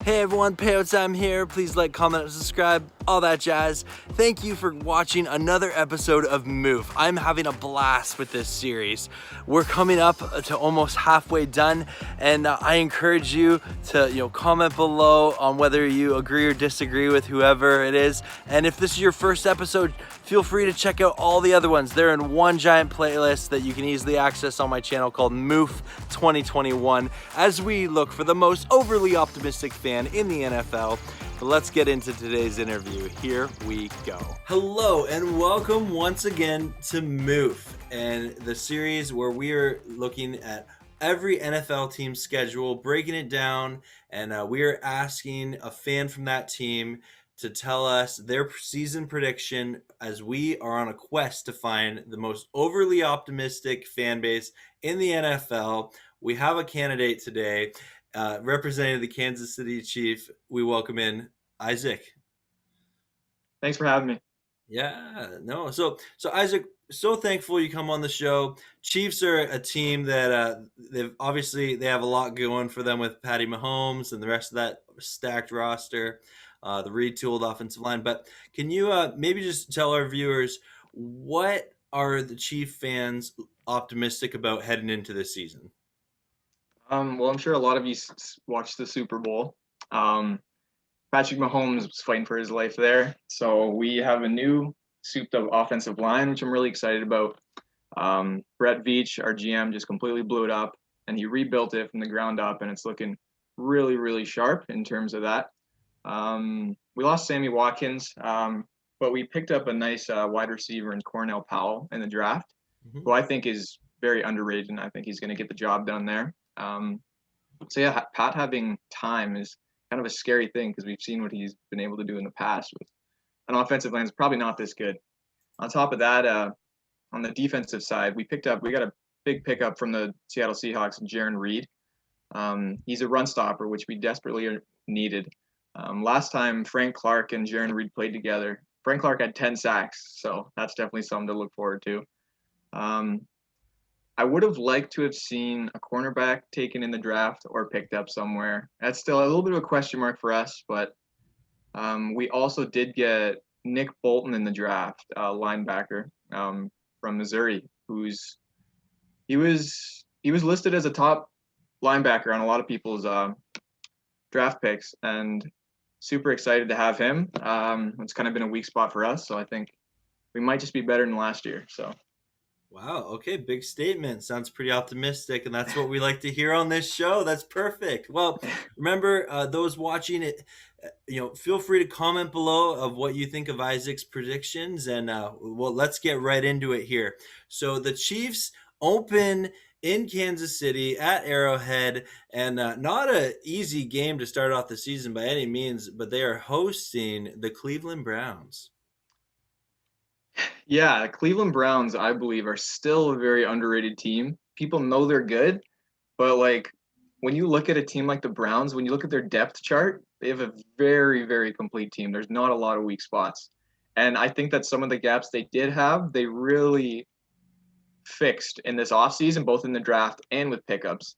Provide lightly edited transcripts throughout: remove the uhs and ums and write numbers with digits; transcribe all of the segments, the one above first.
Hey everyone, Payouts time here. Please like, comment, and subscribe, all that jazz. Thank you for watching another episode of MOOF. I'm having a blast with this series. We're coming up to almost halfway done, and I encourage you to comment below on whether you agree or disagree with whoever it is. And if this is your first episode, feel free to check out all the other ones. They're in one giant playlist that you can easily access on my channel called MOOF 2021 as we look for the most overly optimistic fan in the NFL. But let's get into today's interview. Here we go. Hello and welcome once again to MOOF, and the series where we are looking at every NFL team's schedule, breaking it down, and we are asking a fan from that team to tell us their season prediction as we are on a quest to find the most overly optimistic fan base in the NFL. We have a candidate today representing the Kansas City Chiefs. We welcome in Isaac. Thanks for having me. Yeah, no. So Isaac, so thankful you come on the show. Chiefs are a team that they have a lot going for them with Patty Mahomes and the rest of that stacked roster, the retooled offensive line. But can you maybe just tell our viewers, what are the Chief fans optimistic about heading into this season? Well, I'm sure a lot of you watched the Super Bowl. Patrick Mahomes was fighting for his life there. So we have a new souped-up offensive line, which I'm really excited about. Brett Veach, our GM, just completely blew it up, and he rebuilt it from the ground up, and it's looking really, really sharp in terms of that. We lost Sammy Watkins, but we picked up a nice wide receiver in Cornell Powell in the draft, who I think is very underrated, and I think he's going to get the job done there. So yeah, Pat having time is kind of a scary thing because we've seen what he's been able to do in the past with an offensive line is probably not this good. On top of that, on the defensive side, we got a big pickup from the Seattle Seahawks, Jarran Reed. He's a run stopper, which we desperately needed. Last time Frank Clark and Jarran Reed played together, Frank Clark had 10 sacks, so that's definitely something to look forward to. I would have liked to have seen a cornerback taken in the draft or picked up somewhere. That's still a little bit of a question mark for us, but we also did get Nick Bolton in the draft, linebacker from Missouri, he was listed as a top linebacker on a lot of people's draft picks, and super excited to have him. It's kind of been a weak spot for us, so I think we might just be better than last year. So. Wow. Okay. Big statement. Sounds pretty optimistic, and that's what we like to hear on this show. That's perfect. Well, remember, those watching it, feel free to comment below of what you think of Isaac's predictions, and let's get right into it here. So the Chiefs open in Kansas City at Arrowhead, and not an easy game to start off the season by any means, but they are hosting the Cleveland Browns. Yeah, Cleveland Browns, I believe, are still a very underrated team. People know they're good, but when you look at a team like the Browns, when you look at their depth chart, they have a very, very complete team. There's not a lot of weak spots. And I think that some of the gaps they did have, they really fixed in this offseason, both in the draft and with pickups.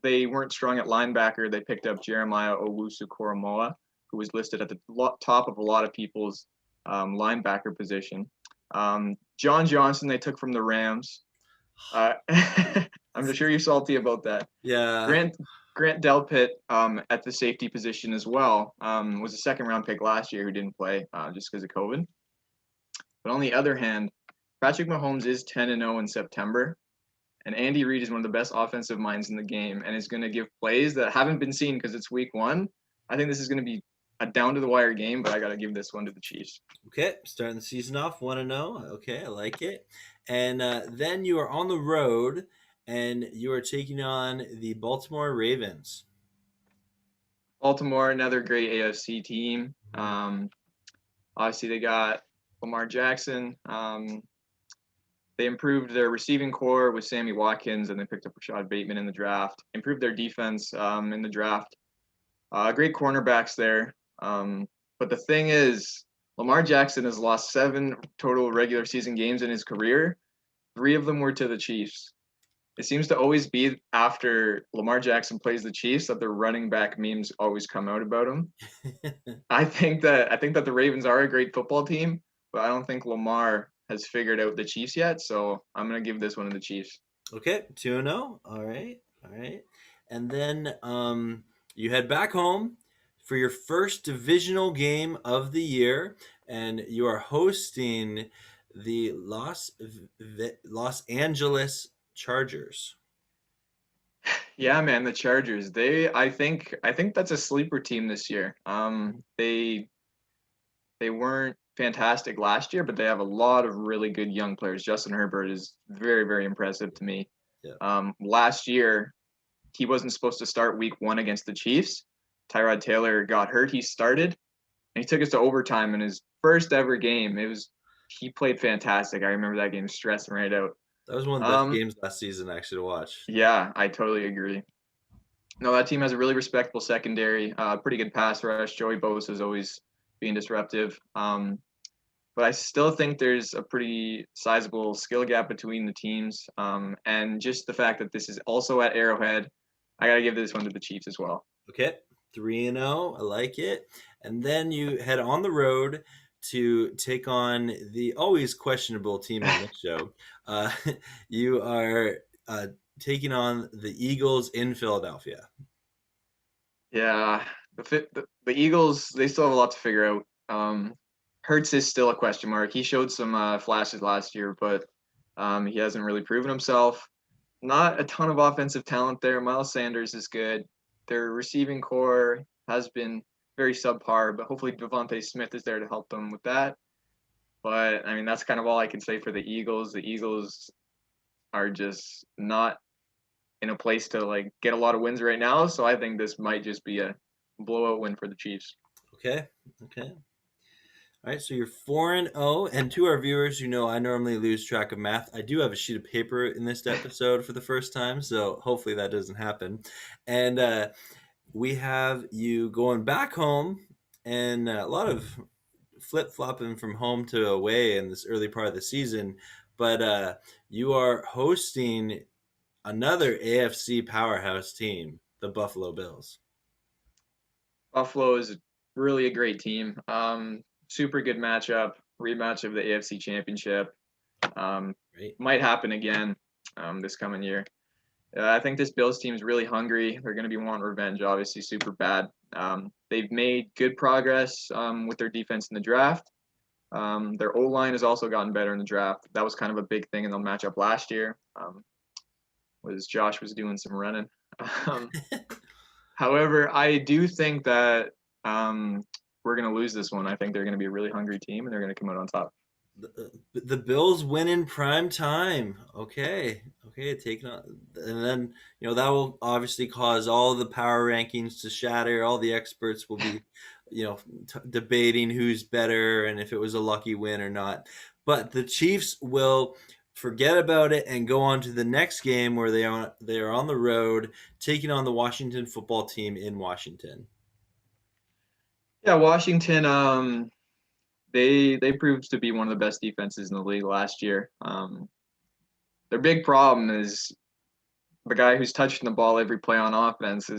They weren't strong at linebacker. They picked up Jeremiah Owusu-Koramoah, who was listed at the top of a lot of people's linebacker position. John Johnson they took from the Rams. I'm sure you're salty about that. Yeah. Grant Delpit at the safety position as well was a second-round pick last year who didn't play just because of COVID. But on the other hand, Patrick Mahomes is 10-0 in September, and Andy Reid is one of the best offensive minds in the game and is going to give plays that haven't been seen because it's week one. I think this is going to be a down-to-the-wire game, but I got to give this one to the Chiefs. Okay, starting the season off 1-0. Okay, I like it. And then you are on the road, and you are taking on the Baltimore Ravens. Baltimore, another great AFC team. Obviously, they got Lamar Jackson. They improved their receiving core with Sammy Watkins, and they picked up Rashad Bateman in the draft. Improved their defense in the draft. Great cornerbacks there. But the thing is, Lamar Jackson has lost 7 total regular season games in his career. 3 of them were to the Chiefs. it seems to always be after Lamar Jackson plays the Chiefs that the running back memes always come out about him. I think that the Ravens are a great football team, but I don't think Lamar has figured out the Chiefs yet. So I'm gonna give this one to the Chiefs. Okay, 2-0. All right. All right. And then you head back home for your first divisional game of the year, and you are hosting the Los Angeles Chargers. Yeah, man, the Chargers. I think that's a sleeper team this year. They weren't fantastic last year, but they have a lot of really good young players. Justin Herbert is very, very impressive to me. Yeah. Last year, he wasn't supposed to start week 1 against the Chiefs. Tyrod Taylor got hurt. He started, and he took us to overtime in his first ever game. He played fantastic. I remember that game stressing right out. That was one of the best games last season, actually, to watch. Yeah, I totally agree. No, that team has a really respectable secondary, pretty good pass rush. Joey Bosa is always being disruptive. But I still think there's a pretty sizable skill gap between the teams. And just the fact that this is also at Arrowhead, I got to give this one to the Chiefs as well. Okay, 3-0. I like it. And then you head on the road to take on the always questionable team on this show. You are taking on the Eagles in Philadelphia. Yeah, the Eagles, they still have a lot to figure out. Hurts is still a question mark. He showed some flashes last year, but he hasn't really proven himself. Not a ton of offensive talent there. Miles Sanders is good. Their receiving core has been very subpar, but hopefully Devontae Smith is there to help them with that. But I mean, that's kind of all I can say for the Eagles. The Eagles are just not in a place to like get a lot of wins right now, so I think this might just be a blowout win for the Chiefs. Okay. Okay. All right, so you're 4-0, and to our viewers who know I normally lose track of math, I do have a sheet of paper in this episode for the first time, so hopefully that doesn't happen. And we have you going back home, and a lot of flip flopping from home to away in this early part of the season. But you are hosting another AFC powerhouse team, the Buffalo Bills. Buffalo is really a great team. Super good matchup, rematch of the AFC Championship. Right. Might happen again this coming year. I think this Bills team is really hungry. They're going to be wanting revenge, obviously, super bad. They've made good progress with their defense in the draft. Their O-line has also gotten better in the draft. That was kind of a big thing in the matchup last year. Was Josh was doing some running. However, I do think that we're going to lose this one. I think they're going to be a really hungry team, and they're going to come out on top. The Bills win in prime time. Okay, taking on, and then that will obviously cause all the power rankings to shatter. All the experts will be, debating who's better and if it was a lucky win or not. But the Chiefs will forget about it and go on to the next game where they are on the road taking on the Washington football team in Washington. Yeah, Washington. They proved to be one of the best defenses in the league last year. Their big problem is the guy who's touching the ball every play on offense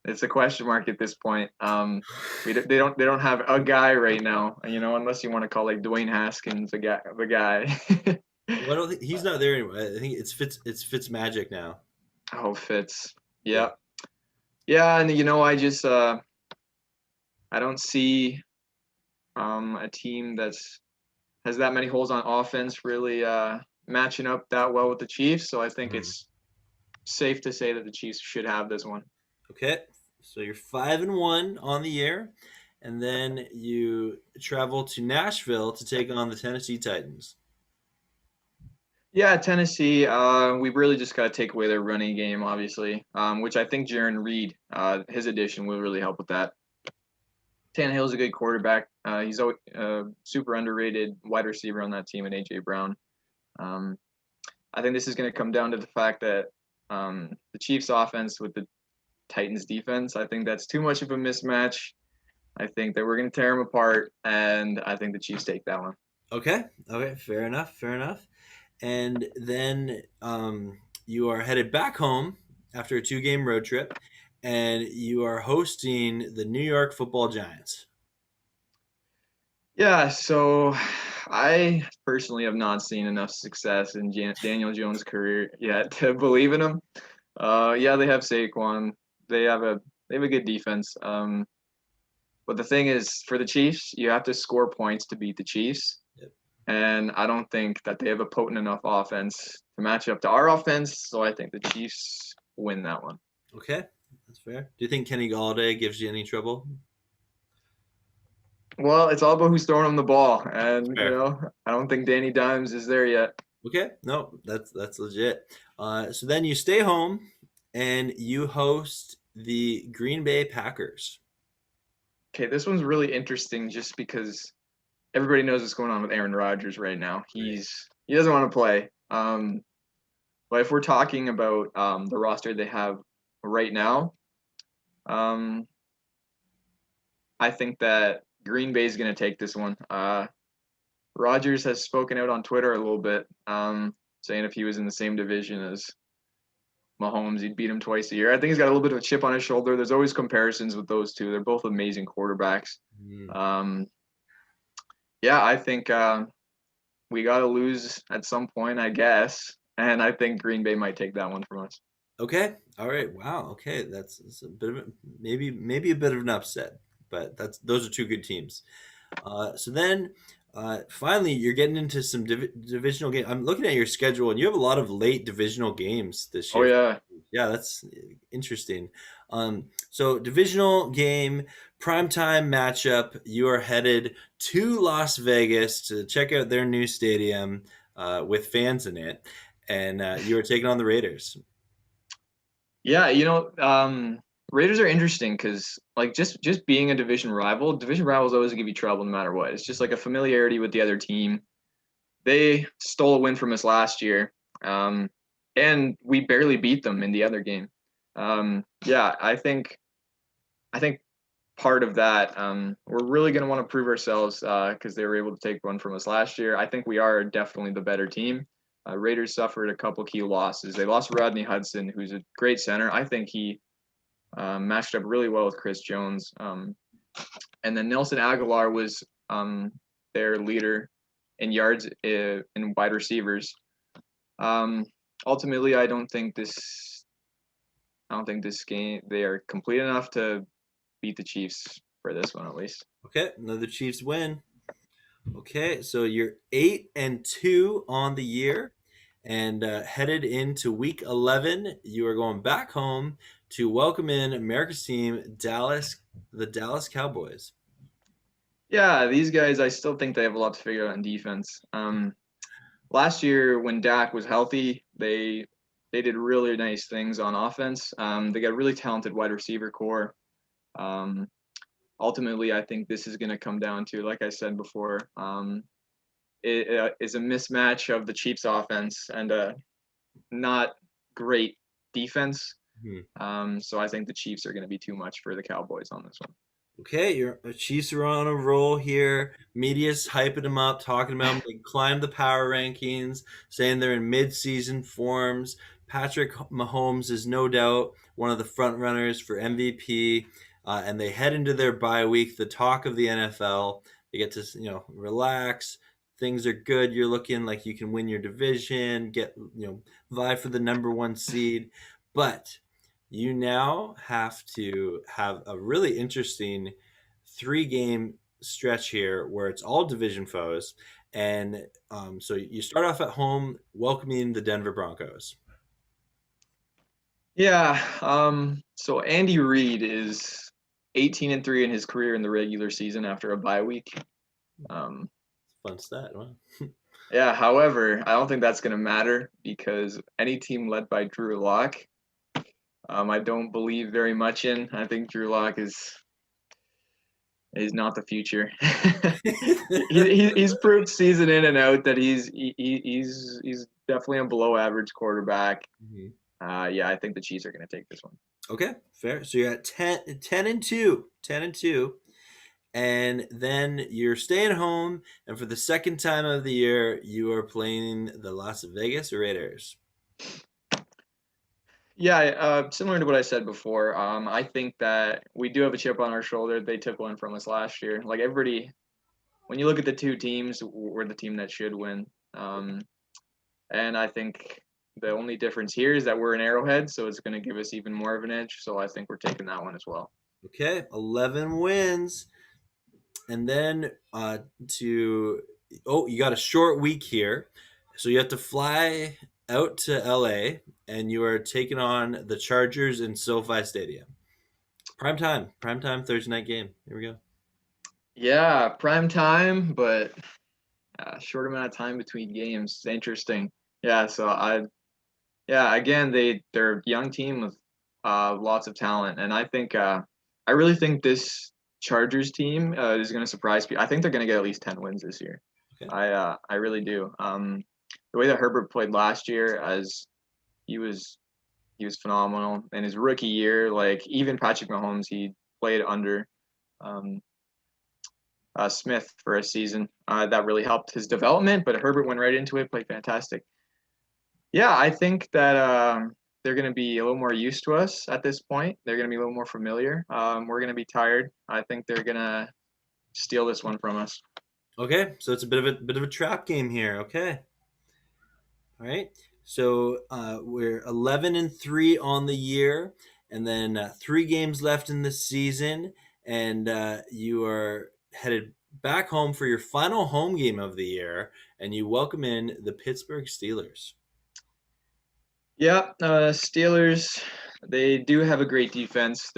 it's a question mark at this point. They don't have a guy right now, unless you want to call like Dwayne Haskins the guy. Well, I don't think he's not there anymore. I think it's Fitz Magic now. Oh, Fitz. Yeah. Yeah, and I don't see a team has that many holes on offense really matching up that well with the Chiefs. So I think it's safe to say that the Chiefs should have this one. Okay, so you're 5-1 on the year, and then you travel to Nashville to take on the Tennessee Titans. Yeah, Tennessee. We really just got to take away their running game, obviously, which I think Jaron Reed, his addition, will really help with that. Tannehill's a good quarterback. He's a super underrated wide receiver on that team, and A.J. Brown. I think this is going to come down to the fact that the Chiefs' offense with the Titans' defense, I think that's too much of a mismatch. I think that we're going to tear them apart, and I think the Chiefs take that one. Okay, fair enough. And then you are headed back home after a 2-game road trip, and you are hosting the New York Football Giants. Yeah, so I personally have not seen enough success in Daniel Jones' career yet to believe in him. Yeah, they have Saquon. They have a good defense. But the thing is, for the Chiefs, you have to score points to beat the Chiefs. Yep. And I don't think that they have a potent enough offense to match up to our offense. So I think the Chiefs win that one. Okay, that's fair. Do you think Kenny Galladay gives you any trouble? Well, it's all about who's throwing him the ball. And, Fair. I don't think Danny Dimes is there yet. Okay, no, that's legit. So then you stay home and you host the Green Bay Packers. Okay, this one's really interesting just because everybody knows what's going on with Aaron Rodgers right now. Right. He doesn't want to play. But if we're talking about the roster they have right now, um, I think that Green Bay is going to take this one. Rodgers has spoken out on Twitter a little bit, saying if he was in the same division as Mahomes, he'd beat him twice a year. I think he's got a little bit of a chip on his shoulder. There's always comparisons with those two. They're both amazing quarterbacks. Mm. Um, yeah, I think we got to lose at some point, I guess. And I think Green Bay might take that one from us. Okay. All right. Wow. Okay. That's a bit of maybe a bit of an upset, but those are two good teams. So then, finally, you're getting into some divisional game. I'm looking at your schedule, and you have a lot of late divisional games this Oh year. yeah, Yeah, that's interesting. So divisional game, primetime matchup. You are headed to Las Vegas to check out their new stadium with fans in it, and you are taking on the Raiders. yeah. Raiders are interesting because like just being a division rivals always give you trouble no matter what. It's just like a familiarity with the other team. They stole a win from us last year, and we barely beat them in the other game. Yeah, I think part of that we're really going to want to prove ourselves because they were able to take one from us last year. I think we are definitely the better team. Raiders suffered a couple key losses. They lost Rodney Hudson, who's a great center. I think he matched up really well with Chris Jones. And then Nelson Aguilar was their leader in yards and wide receivers. Ultimately, I don't think this game they are complete enough to beat the Chiefs for this one at least. Okay, another Chiefs win. Okay, so you're 8-2 on the year, and headed into Week 11, you are going back home to welcome in America's team, the Dallas Cowboys. Yeah, these guys, I still think they have a lot to figure out on defense. Last year when Dak was healthy, they did really nice things on offense. They got a really talented wide receiver core. Ultimately, I think this is going to come down to, like I said before, it is a mismatch of the Chiefs' offense and a not great defense. So I think the Chiefs are going to be too much for the Cowboys on this one. Okay, your Chiefs are on a roll here. Media's hyping them up, talking about them. They climbed the power rankings, saying they're in mid-season forms. Patrick Mahomes is no doubt one of the front runners for MVP, and they head into their bye week, the talk of the NFL. They get to relax. Things are good. You're looking like you can win your division, get vie for the number one seed, but you now have to have a really interesting 3-game stretch here where it's all division foes. And so you start off at home welcoming the Denver Broncos. Yeah. So Andy Reid is 18-3 in his career in the regular season after a bye week. Fun stat. Wow. Yeah. However, I don't think that's going to matter because any team led by Drew Lock, I don't believe very much in. I think Drew Lock is not the future. He's proved season in and out that he's definitely a below average quarterback. Mm-hmm. Yeah, I think the Chiefs are going to take this one. Okay, fair. So you're at 10-2, and then you're staying home, and for the second time of the year, you are playing the Las Vegas Raiders. Yeah, similar to what I said before, I think that we do have a chip on our shoulder. They took one from us last year. Like everybody, when you look at the two teams, we're the team that should win. Um, and I think the only difference here is that we're an Arrowhead, so it's going to give us even more of an edge. So I think we're taking that one as well. Okay, 11 wins. And then to oh, you got a short week here, so you have to fly out to LA, and you are taking on the Chargers in SoFi Stadium. Prime time Thursday night game. Here we go. Yeah, prime time, but short amount of time between games. It's interesting. Yeah, yeah, again, they're a young team with lots of talent, and I really think this Chargers team is going to surprise people. I think they're going to get at least 10 wins this year. Okay. I really do. The way that Herbert played last year, as he was he was phenomenal in his rookie year. Like even Patrick Mahomes, he played under um, Smith for a season. That really helped his development, but Herbert went right into it, played fantastic. Yeah, I think that they're going to be a little more used to us at this point. They're going to be a little more familiar. We're going to be tired. I think they're going to steal this one from us. Okay, so it's a bit of a trap game here. Okay, all right. So we're 11-3 on the year, and then 3 games left in the season, and you are headed back home for your final home game of the year, and you welcome in the Pittsburgh Steelers. Yeah, Steelers. They do have a great defense.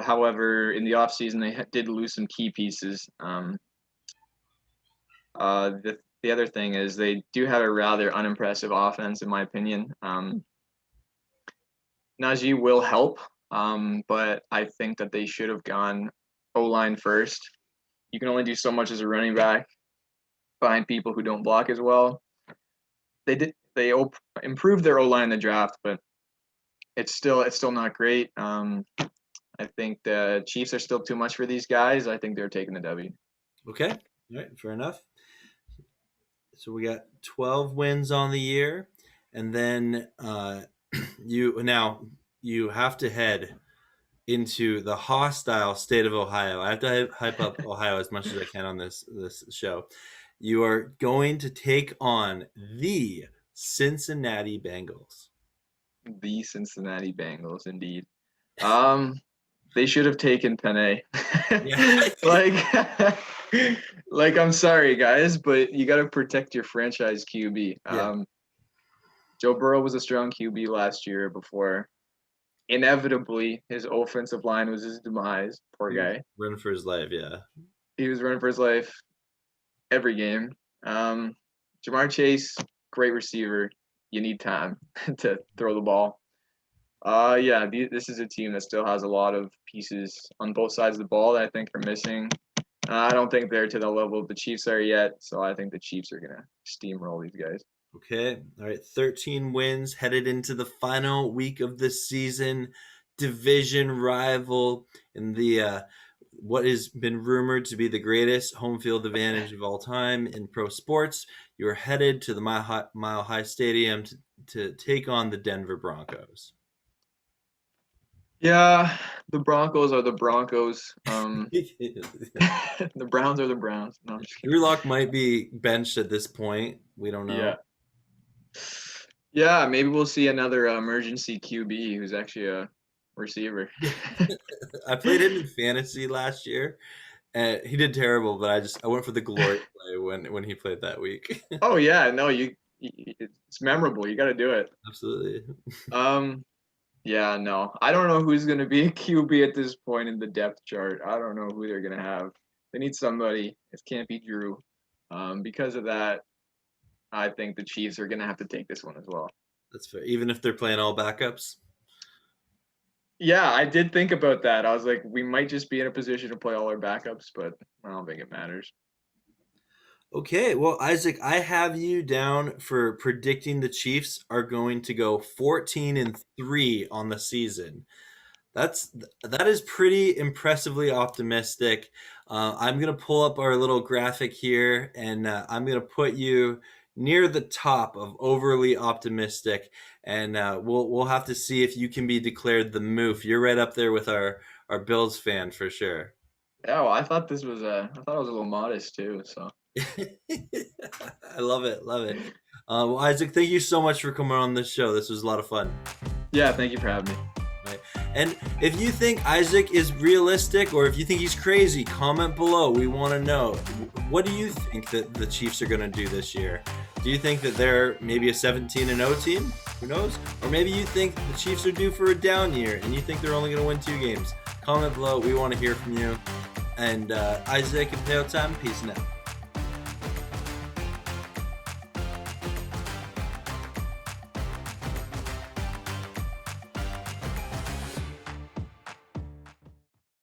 However, in the offseason, they did lose some key pieces. The other thing is they do have a rather unimpressive offense, in my opinion. Najee will help, but I think that they should have gone O-line first. You can only do so much as a running back behind people who don't block as well. They improved their O-line in the draft, but it's still not great. I think the Chiefs are still too much for these guys. I think they're taking the W. Okay, all right, fair enough. So we got 12 wins on the year, and then you have to head into the hostile state of Ohio. I have to hype up Ohio as much as I can on this show. You are going to take on the Cincinnati Bengals. The Cincinnati Bengals, indeed. Um, they should have taken Penny. Yeah. like, like I'm sorry, guys, but you got to protect your franchise QB. Yeah. Joe Burrow was a strong QB last year before inevitably his offensive line was his demise. Poor He was guy. running for his life. Yeah. He was running for his life every game. Jamar Chase, great receiver. You need time to throw the ball. Yeah, this is a team that still has a lot of pieces on both sides of the ball that I think are missing. I don't think they're to the level the Chiefs are yet, so I think the Chiefs are gonna steamroll these guys. Okay. All right. 13 wins headed into the final week of the season. Division rival in the what has been rumored to be the greatest home field advantage of all time in pro sports. You're headed to the Mile High Stadium to take on the Denver Broncos. Yeah, the Broncos are the Broncos. Drew The Browns are the Browns. No, I'm just kidding. Lock might be benched at this point. We don't know. Yeah. Yeah, maybe we'll see another emergency QB who's actually a receiver. I played him in fantasy last year, and he did terrible. But I went for the glory play when he played that week. Oh yeah, no, it's memorable. You got to do it. Absolutely. Yeah, no, I don't know who's gonna be a QB at this point in the depth chart. I don't know who they're gonna have. They need somebody. It can't be Drew. Because of that, I think the Chiefs are gonna have to take this one as well. That's fair. Even if they're playing all backups. Yeah, I did think about that. I was like, we might just be in a position to play all our backups, but I don't think it matters. Okay, well, Isaac, I have you down for predicting the Chiefs are going to go 14-3 on the season. That is pretty impressively optimistic. I'm gonna pull up our little graphic here, and I'm gonna put you near the top of overly optimistic, and we'll have to see if you can be declared the MOOF. You're right up there with our Bills fan for sure. Yeah, well, I thought I thought it was a little modest too. So I love it, love it. Well, Isaac, thank you so much for coming on this show. This was a lot of fun. yeah, thank you for having me. Right. And if you think Isaac is realistic or if you think he's crazy, comment below. We want to know. What do you think that the Chiefs are going to do this year? Do you think that they're maybe a 17-0 team? Who knows? Or maybe you think the Chiefs are due for a down year and you think they're only going to win 2 games. Comment below. We want to hear from you. And Isaac and Pale Time, peace now.